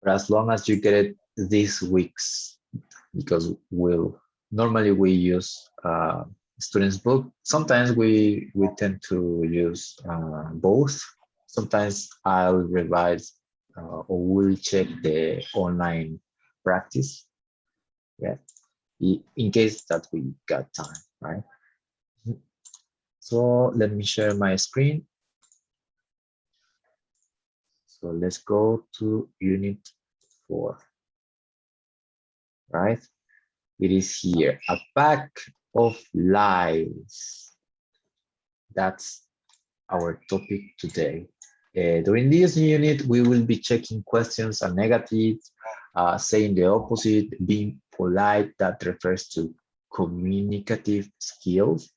for as long as you get it these weeks, because normally we use students book. Sometimes we tend to use both. Sometimes I'll revise or we'll check the online practice. Yeah, in case that we got time, right? So let me share my screen. So let's go to unit 4, right? It is here, a pack of lies. That's our topic today. During this unit, we will be checking questions and negatives, saying the opposite, being polite, that refers to communicative skills.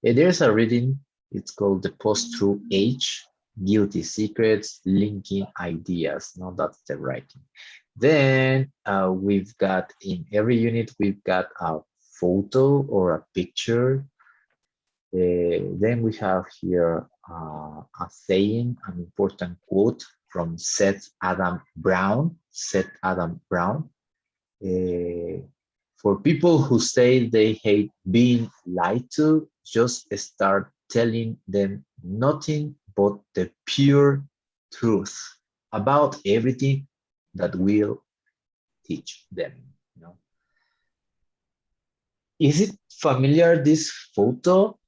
There's a reading, it's called the post-truth age, guilty secrets, linking ideas. No, that's the writing. Then we've got, in every unit, we've got a photo or a picture. Then we have here a saying, an important quote from Seth Adam Brown. Seth Adam Brown. For people who say they hate being lied to, just start telling them nothing but the pure truth about everything that will teach them. You know? Is it familiar, this photo?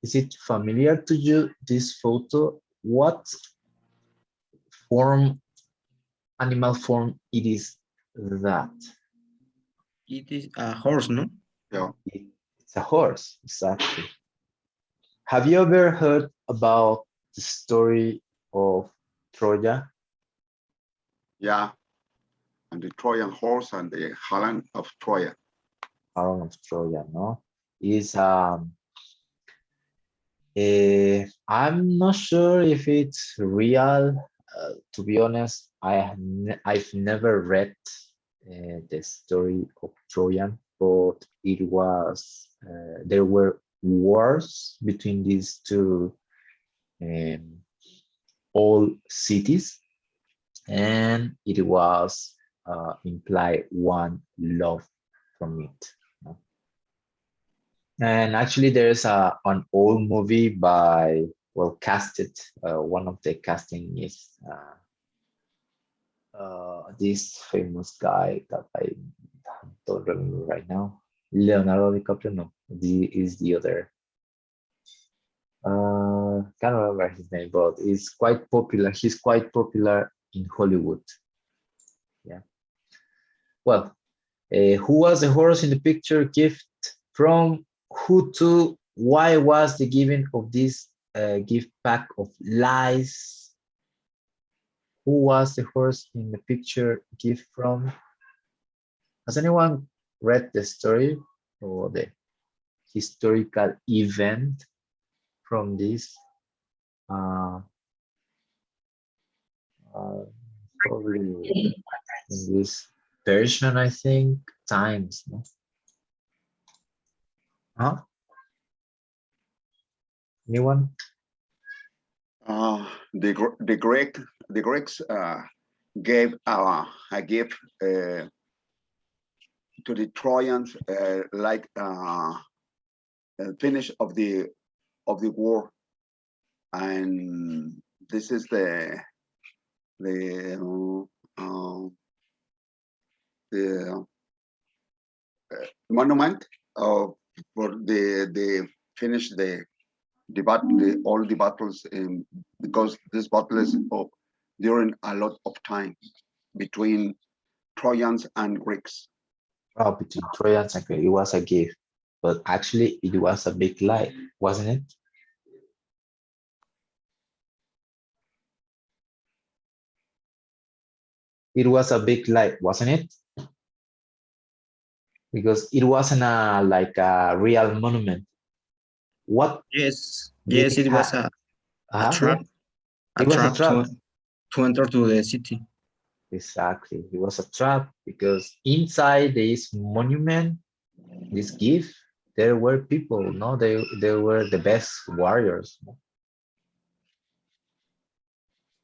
Is it familiar to you, this photo? What form, animal form it is that? It is a horse, no? Yeah. It's a horse, exactly. Have you ever heard about the story of Troja? Yeah. And the Trojan horse and the Helen of Troy. Baron of Troja, no? Is I'm not sure if it's real. To be honest, I've never read the story of Trojan, but it was there were wars between these two um, old cities, and it was implied one love from it. No? And actually, there's an old movie by, well, casted. One of the casting is this famous guy that I don't remember right now. Leonardo DiCaprio, no, is the other. Can't remember his name, but it's quite popular. He's quite popular in Hollywood. Yeah. Well, who was the horse in the picture? Gift from who to? Why was the giving of this gift pack of lies? Who was the horse in the picture? Gift from? Has anyone read the story or the historical event from this? Probably in this version, I think, times. No? Huh? Anyone? The Greeks gave a gift to the Trojans, like finish of the war, and this is the monument of for the finish all the battles in, because this battle is during a lot of time between Trojans and Greeks. Oh, between Trojans and Greeks, it was a gift, but actually it was a big lie, wasn't it? It was a big lie, wasn't it? Because it wasn't like a real monument. What Yes, did yes, it was a trap, it was a trap. to enter to the city. Exactly, it was a trap because inside this monument, this gift, there were people. No, they were the best warriors. No?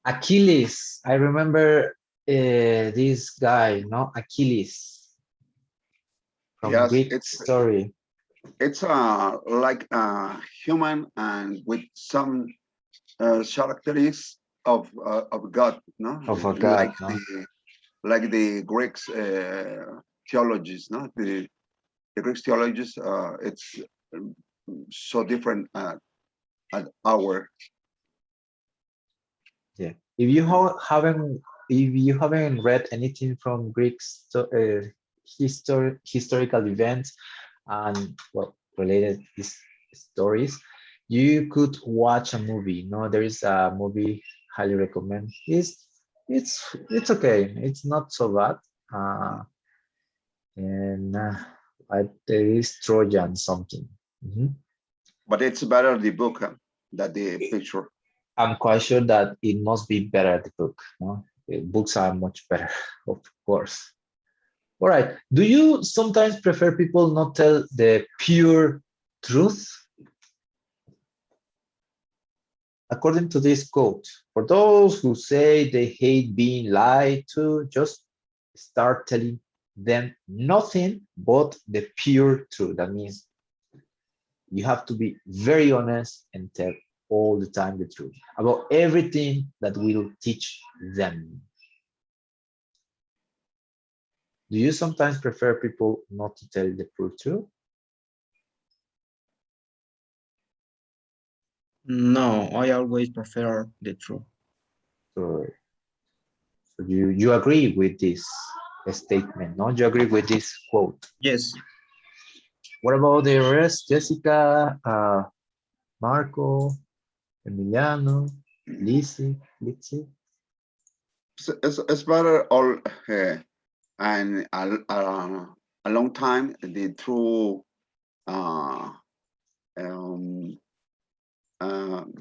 Achilles. I remember this guy, no? Achilles from Yes, Greek story. it's like a human and with some characteristics of God, no? Of a god, Like no? like the Greeks theologies, no? The Greek theologies, it's so different at our. Yeah. If you haven't read anything from Greek historical events and well related stories, you could watch a movie. No, there is a movie highly recommend. It's okay. It's not so bad. And there is Trojan something. Mhm. But it's better the book than the picture. I'm quite sure that it must be better the book. No? The books are much better, of course. All right. Do you sometimes prefer people not tell the pure truth? According to this quote, for those who say they hate being lied to, just start telling them nothing but the pure truth. That means you have to be very honest and tell all the time the truth about everything that will teach them. Do you sometimes prefer people not to tell the truth? No, I always prefer the truth. So you agree with this statement, no? You agree with this quote? Yes. What about the rest? Jessica, Marco, Emiliano, Lizzie? It's better all and a long time the true um,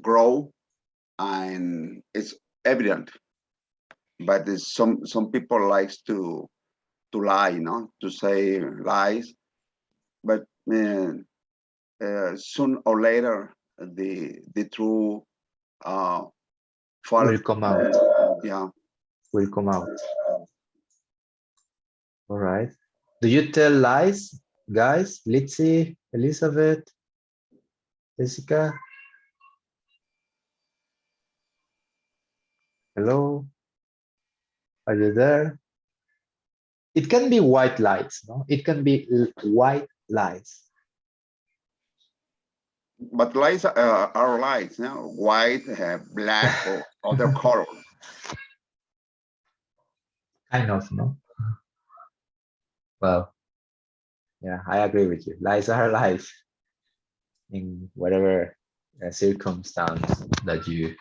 grow and it's evident. But there's some people likes to lie, you know, to say lies. But soon or later, the true fall. Will come out. Yeah. Will come out. All right. Do you tell lies, guys? Litzy, Elizabeth, Jessica? Hello? Are you there? It can be white lies, no? It can be white lies. But lights are lights, you know, white, black, or other color. Kind of, no? Well, yeah, I agree with you. Lies are lies in whatever circumstance that you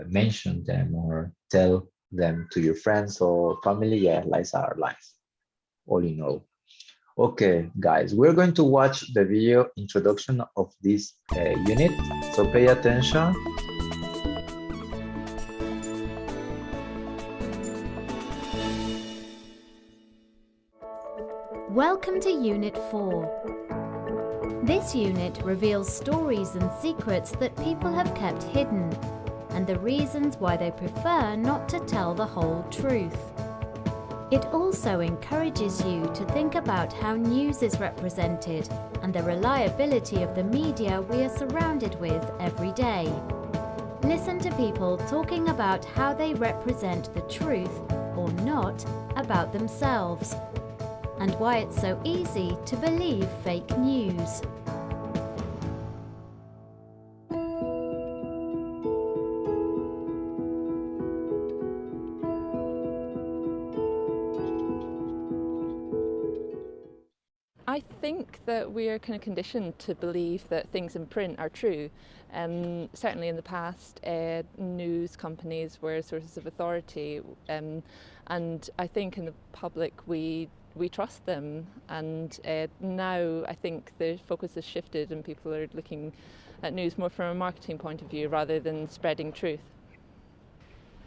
mention them or tell them to your friends or family. Yeah, lies are lies, all in all. Okay, guys, we're going to watch the video introduction of this unit, so pay attention. Welcome to Unit 4. This unit reveals stories and secrets that people have kept hidden, and the reasons why they prefer not to tell the whole truth. It also encourages you to think about how news is represented and the reliability of the media we are surrounded with every day. Listen to people talking about how they represent the truth, or not, about themselves, and why it's so easy to believe fake news. I think that we are kind of conditioned to believe that things in print are true. Certainly in the past, news companies were sources of authority, and I think in the public we trust them. And now I think the focus has shifted and people are looking at news more from a marketing point of view rather than spreading truth.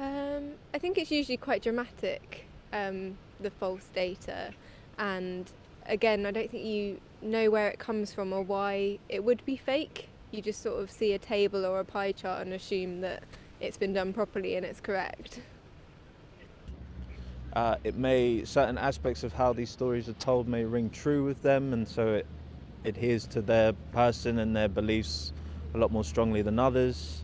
I think it's usually quite dramatic, the false data, and again, I don't think you know where it comes from or why it would be fake. You just sort of see a table or a pie chart and assume that it's been done properly and it's correct. Certain aspects of how these stories are told may ring true with them, and so it adheres to their person and their beliefs a lot more strongly than others.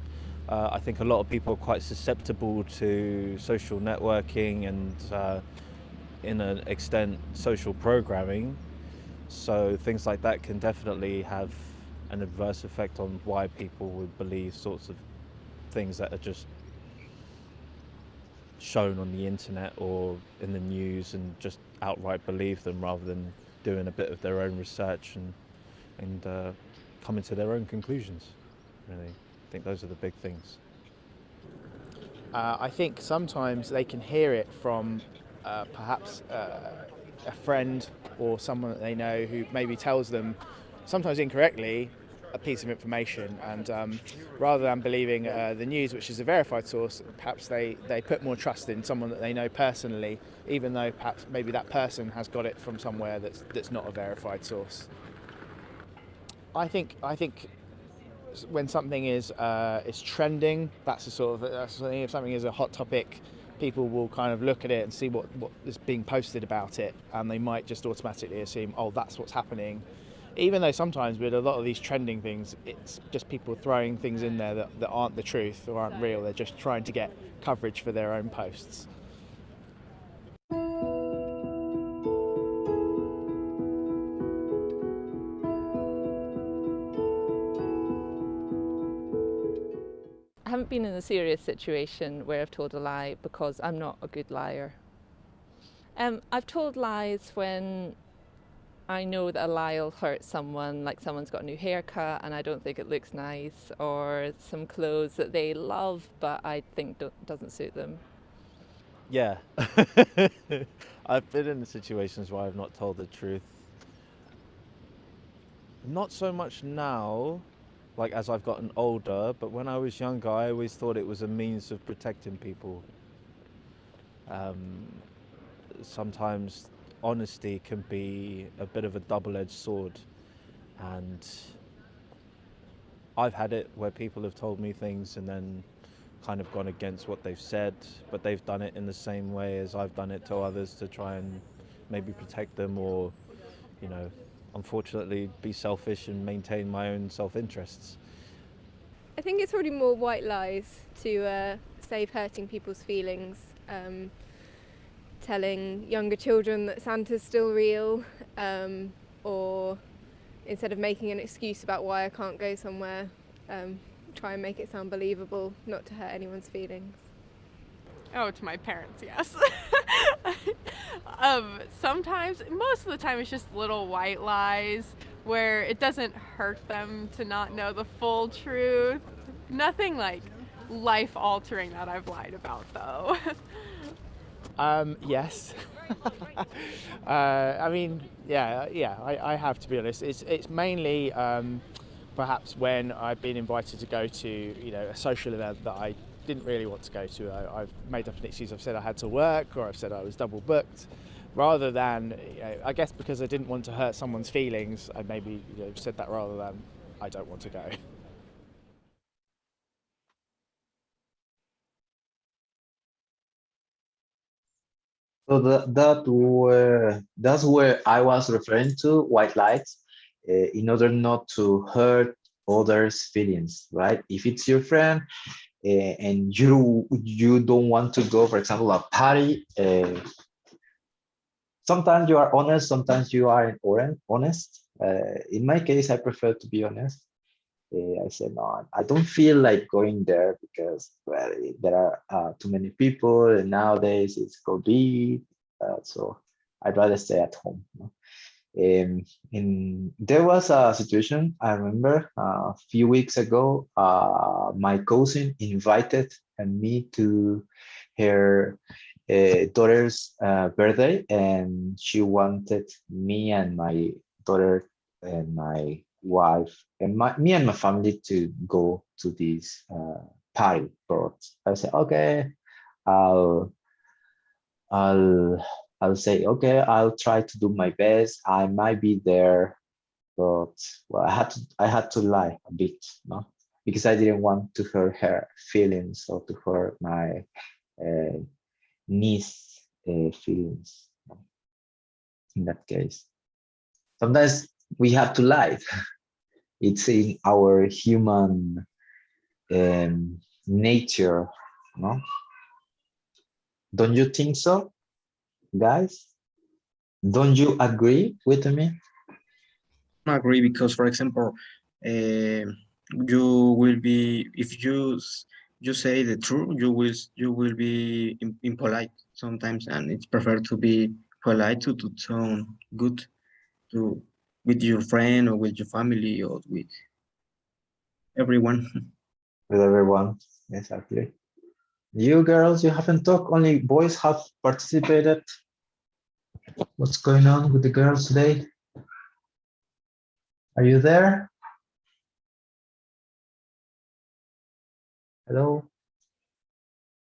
I think a lot of people are quite susceptible to social networking and in an extent social programming, so things like that can definitely have an adverse effect on why people would believe sorts of things that are just shown on the internet or in the news, and just outright believe them rather than doing a bit of their own research and coming to their own conclusions. Really, I think those are the big things. I think sometimes they can hear it from perhaps a friend or someone that they know who maybe tells them, sometimes incorrectly, a piece of information, and rather than believing the news, which is a verified source, perhaps they put more trust in someone that they know personally, even though perhaps maybe that person has got it from somewhere that's not a verified source. I think when something is trending, that's if something is a hot topic, people will kind of look at it and see what is being posted about it, and they might just automatically assume, oh, that's what's happening. Even though sometimes with a lot of these trending things, it's just people throwing things in there that aren't the truth or aren't real. They're just trying to get coverage for their own posts. I haven't been in a serious situation where I've told a lie because I'm not a good liar. I've told lies when I know that a lie will hurt someone, like someone's got a new haircut and I don't think it looks nice, or some clothes that they love but I think doesn't suit them. Yeah. I've been in situations where I've not told the truth. Not so much now, like as I've gotten older, but when I was younger, I always thought it was a means of protecting people. Sometimes honesty can be a bit of a double-edged sword, and I've had it where people have told me things and then kind of gone against what they've said, but they've done it in the same way as I've done it to others to try and maybe protect them, or, you know, unfortunately be selfish and maintain my own self-interests. I think it's probably more white lies to save hurting people's feelings. Telling younger children that Santa's still real, or instead of making an excuse about why I can't go somewhere, try and make it sound believable, not to hurt anyone's feelings. Oh, to my parents, yes. Sometimes, most of the time, it's just little white lies where it doesn't hurt them to not know the full truth. Nothing like life-altering that I've lied about, though. Yes. I mean, I have to be honest. It's mainly perhaps when I've been invited to go to, you know, a social event that I didn't really want to go to. I've made up an excuse. I've said I had to work, or I've said I was double booked, rather than, you know, I guess because I didn't want to hurt someone's feelings, I maybe, you know, said that rather than I don't want to go. So that's where I was referring to white lies, in order not to hurt others' feelings, right? If it's your friend and you don't want to go, for example, a party, sometimes you are honest, sometimes you aren't honest. In my case, I prefer to be honest. I said, no, I don't feel like going there because, well, there are too many people, and nowadays it's COVID, so I'd rather stay at home. There was a situation I remember a few weeks ago. My cousin invited me to her daughter's birthday, and she wanted me and my daughter and my wife and me and my family to go to this party. But I said, okay, I'll I'll say, okay, I'll try to do my best. I might be there, but well, I had to lie a bit, no? because I didn't want to hurt her feelings or to hurt my niece feelings. In that case, sometimes we have to lie. It's in our human nature, no? Don't you think so, guys? Don't you agree with me? I agree because, for example, you will be if you say the truth, you will be impolite sometimes, and it's prefer to be polite to sound good to with your friend or with your family or with everyone. With everyone, exactly. You girls, you haven't talked, only boys have participated. What's going on with the girls today? Are you there? Hello?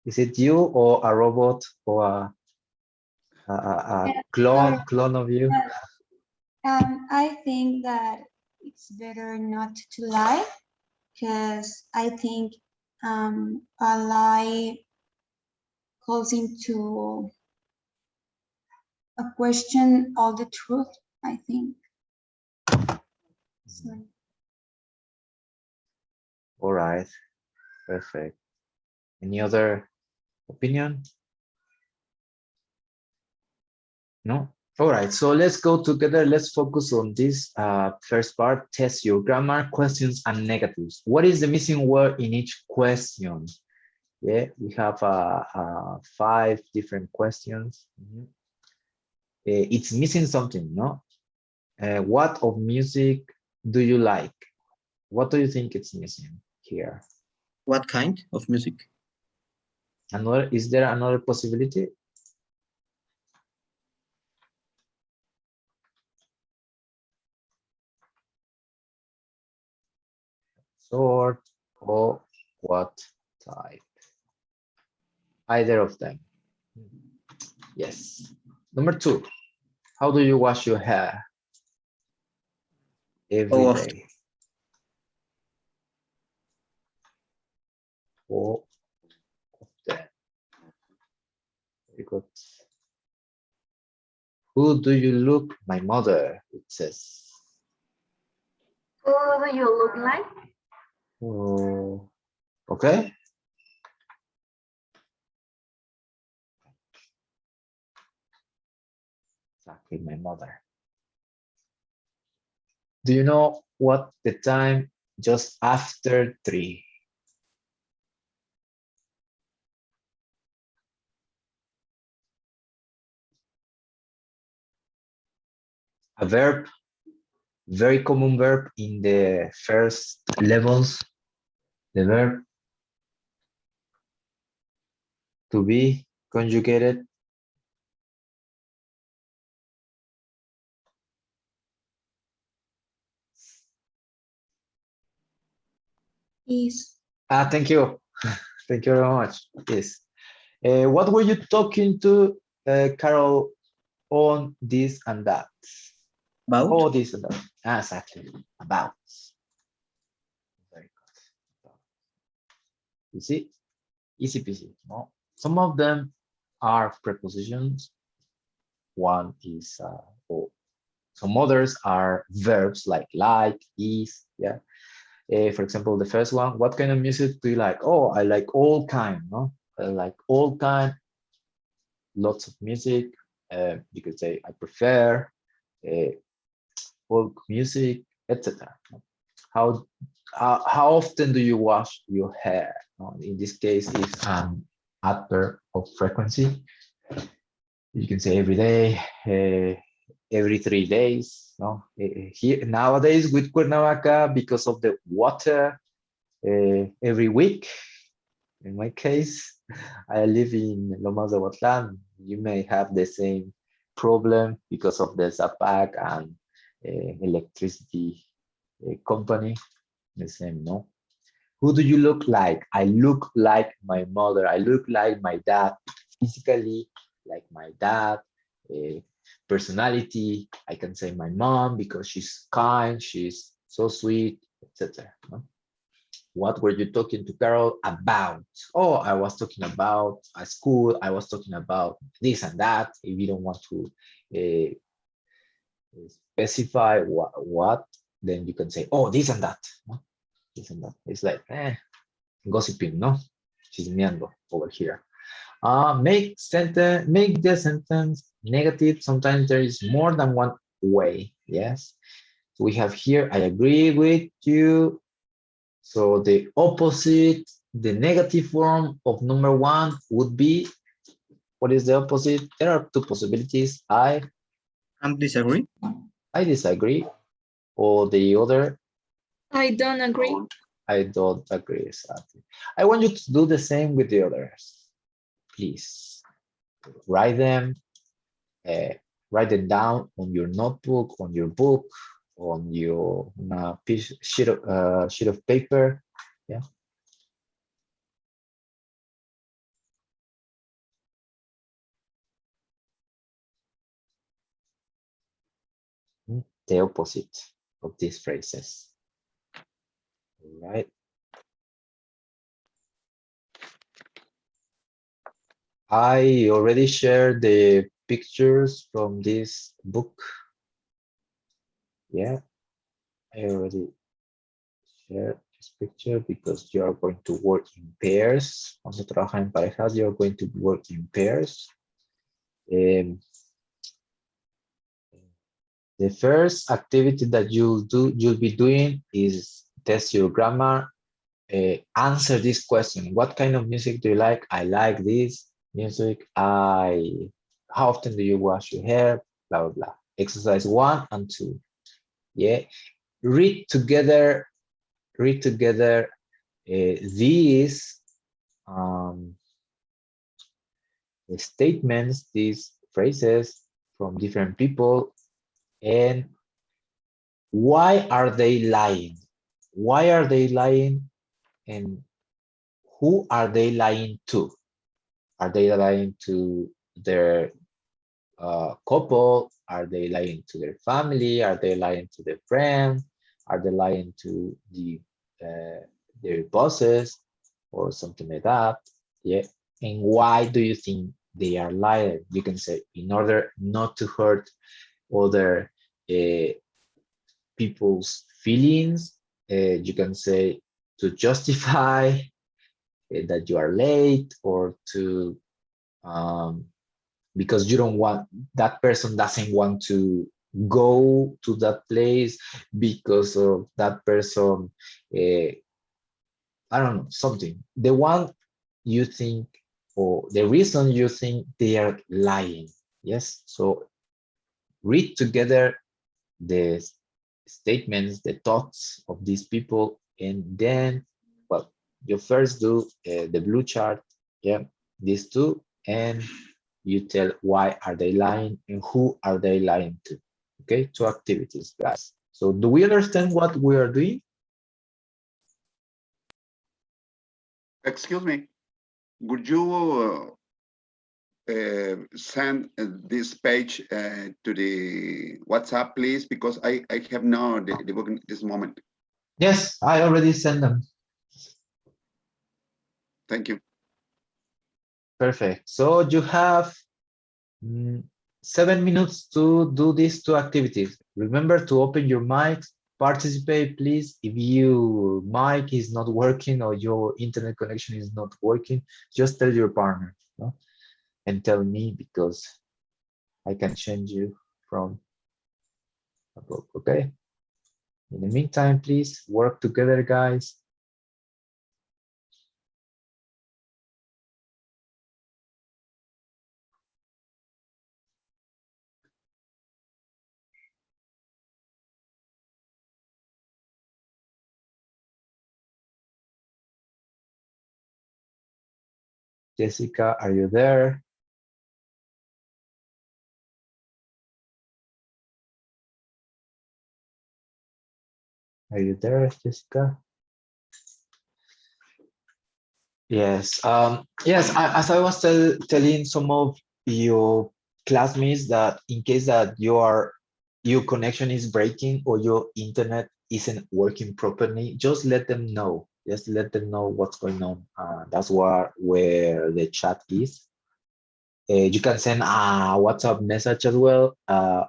Is it you or a robot or a clone of you? I think that it's better not to lie because I think a lie calls into a question all the truth, I think. So, All right, perfect. Any other opinion? No? All right, so let's go together. Let's focus on this first part, test your grammar, questions and negatives. What is the missing word in each question? Yeah, we have 5 different questions. It's missing something, no? What of music do you like? What do you think it's missing here? What kind of music? Another, is there another possibility? Sort or what type? Either of them. Yes. Number 2, how do you wash your hair? Every How day. Or often. Very good. Who do you look? My mother, it says. Who do you look like? Oh, okay. Exactly, my mother. Do you know what the time just after 3? A verb, very common verb in the first levels. The verb to be conjugated. is Thank you. Thank you very much. Yes. What were you talking to Carol on this and that? About? Oh, this and that. Exactly. About. Very good. You see? Easy peasy. No? Some of them are prepositions. One is, or some others are verbs like, is, yeah. For example, the first one, what kind of music do you like? Oh, I like all kind, no? I like all kind, lots of music. You could say I prefer folk music, etc. How often do you wash your hair? In this case, it's an adverb of frequency. You can say every day, every 3 days. No, here nowadays with Cuernavaca, because of the water, every week. In my case, I live in Lomas de Huatlán. You may have the same problem because of the ZAPAC and electricity company. The same, no? Who do you look like? I look like my mother. I look like my dad. Physically, like my dad. Personality, I can say my mom because she's kind, she's so sweet, etc. No? What were you talking to Carol about? Oh, I was talking about a school. I was talking about this and that. If you don't want to specify what, then you can say, oh, this and that. No? This and that. It's like gossiping, no? Chismeando over here. Make the sentence negative. Sometimes there is more than one way. Yes. So we have here, I agree with you. So the opposite, the negative form of number one would be, what is the opposite? There are two possibilities. I disagree. I disagree. Or the other, I don't agree. I don't agree. Exactly. I want you to do the same with the others. Please write them down on your notebook, on your book, on your sheet of paper. Yeah. The opposite of these phrases. All right. I already shared the pictures from this book. Yeah, I already shared this picture because you are going to work in pairs. Cuando trabajan en parejas, you are going to work in pairs. The first activity that you'll be doing is test your grammar. Answer this question. What kind of music do you like? I like this music. How often do you wash your hair? Blah, blah, blah. Exercise 1 and 2. Yeah. Read together these statements, these phrases from different people, and why are they lying? Why are they lying? And who are they lying to? Are they lying to their couple? Are they lying to their family? Are they lying to their friends? Are they lying to their bosses or something like that? Yeah. And why do you think they are lying? You can say, in order not to hurt other people's feelings. You can say to justify that you are late, or to because you don't want, that person doesn't want to go to that place because of that person. I don't know, something. The one you think, or the reason you think they are lying. Yes. So read together the statements, the thoughts of these people, and then, well, you first do the blue chart. Yeah, these two, and you tell why are they lying and who are they lying to. Okay, 2 activities, guys. So do we understand what we are doing? Excuse me, would you send this page to the WhatsApp, please? Because I have now the book in this moment. Yes, I already sent them. Thank you. Perfect. So you have 7 minutes to do these 2 activities. Remember to open your mic, participate, please. If your mic is not working or your internet connection is not working, just tell your partner, no? And tell me, because I can change you from a book, okay? In the meantime, please work together, guys. Jessica, are you there? Are you there, Jessica? Yes. Yes, as I was telling some of your classmates, that in case that your connection is breaking or your internet isn't working properly, just let them know. Just let them know what's going on. That's where the chat is. You can send a WhatsApp message as well.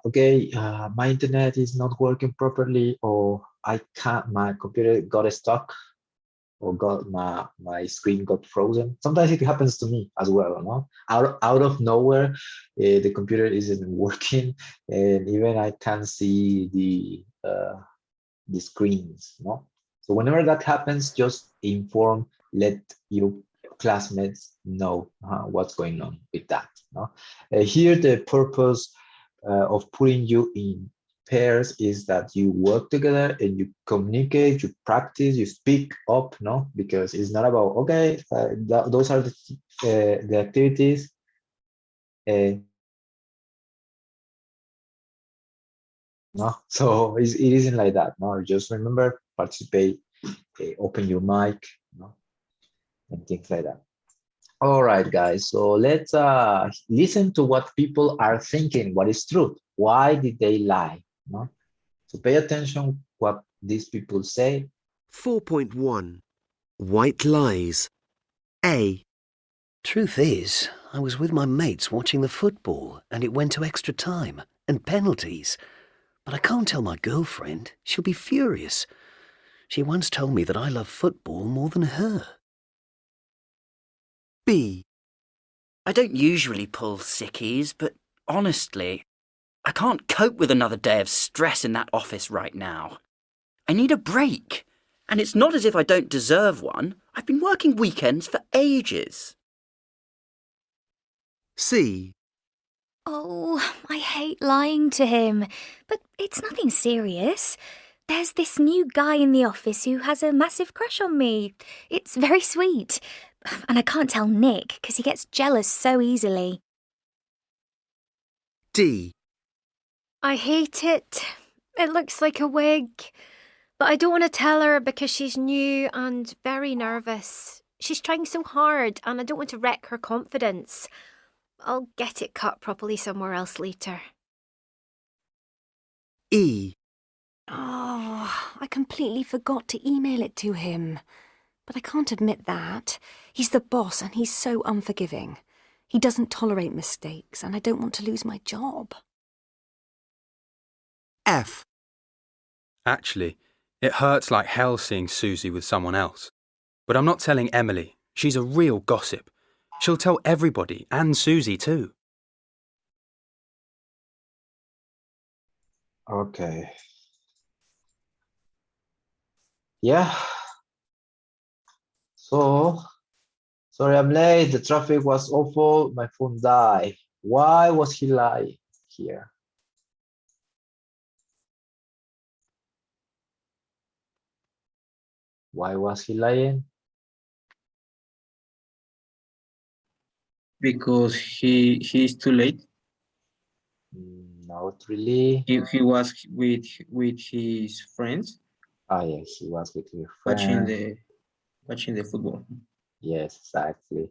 Okay, my internet is not working properly, or I can't, my computer got stuck, or got my screen got frozen. Sometimes it happens to me as well, no? Out of nowhere, the computer isn't working, and even I can't see the screens, no? So whenever that happens, just let your classmates know what's going on with that, no? Here, the purpose of putting you in pairs is that you work together and you communicate, you practice, you speak up, no? Because it's not about, okay, those are the activities. No, so it isn't like that. No, just remember, participate, open your mic, no, and things like that. All right, guys. So let's listen to what people are thinking. What is truth? Why did they lie? No, so pay attention what these people say. 4.1 White lies. A. Truth is, I was with my mates watching the football and it went to extra time and penalties. But I can't tell my girlfriend. She'll be furious. She once told me that I love football more than her. B. I don't usually pull sickies, but honestly, I can't cope with another day of stress in that office right now. I need a break. And it's not as if I don't deserve one. I've been working weekends for ages. C. Oh, I hate lying to him, but it's nothing serious. There's this new guy in the office who has a massive crush on me. It's very sweet. And I can't tell Nick because he gets jealous so easily. D. I hate it. It looks like a wig. But I don't want to tell her because she's new and very nervous. She's trying so hard and I don't want to wreck her confidence. I'll get it cut properly somewhere else later. E. Oh, I completely forgot to email it to him. But I can't admit that. He's the boss and he's so unforgiving. He doesn't tolerate mistakes and I don't want to lose my job. F. Actually, it hurts like hell seeing Susie with someone else. But I'm not telling Emily. She's a real gossip. She'll tell everybody, and Susie too. Okay. Yeah. So, sorry I'm late. The traffic was awful. My phone died. Why was he lying here? Why was he lying? Because he's too late. Not really. He was with his friends. Oh yeah, he was with his Watching friend. watching the football. Yes, exactly.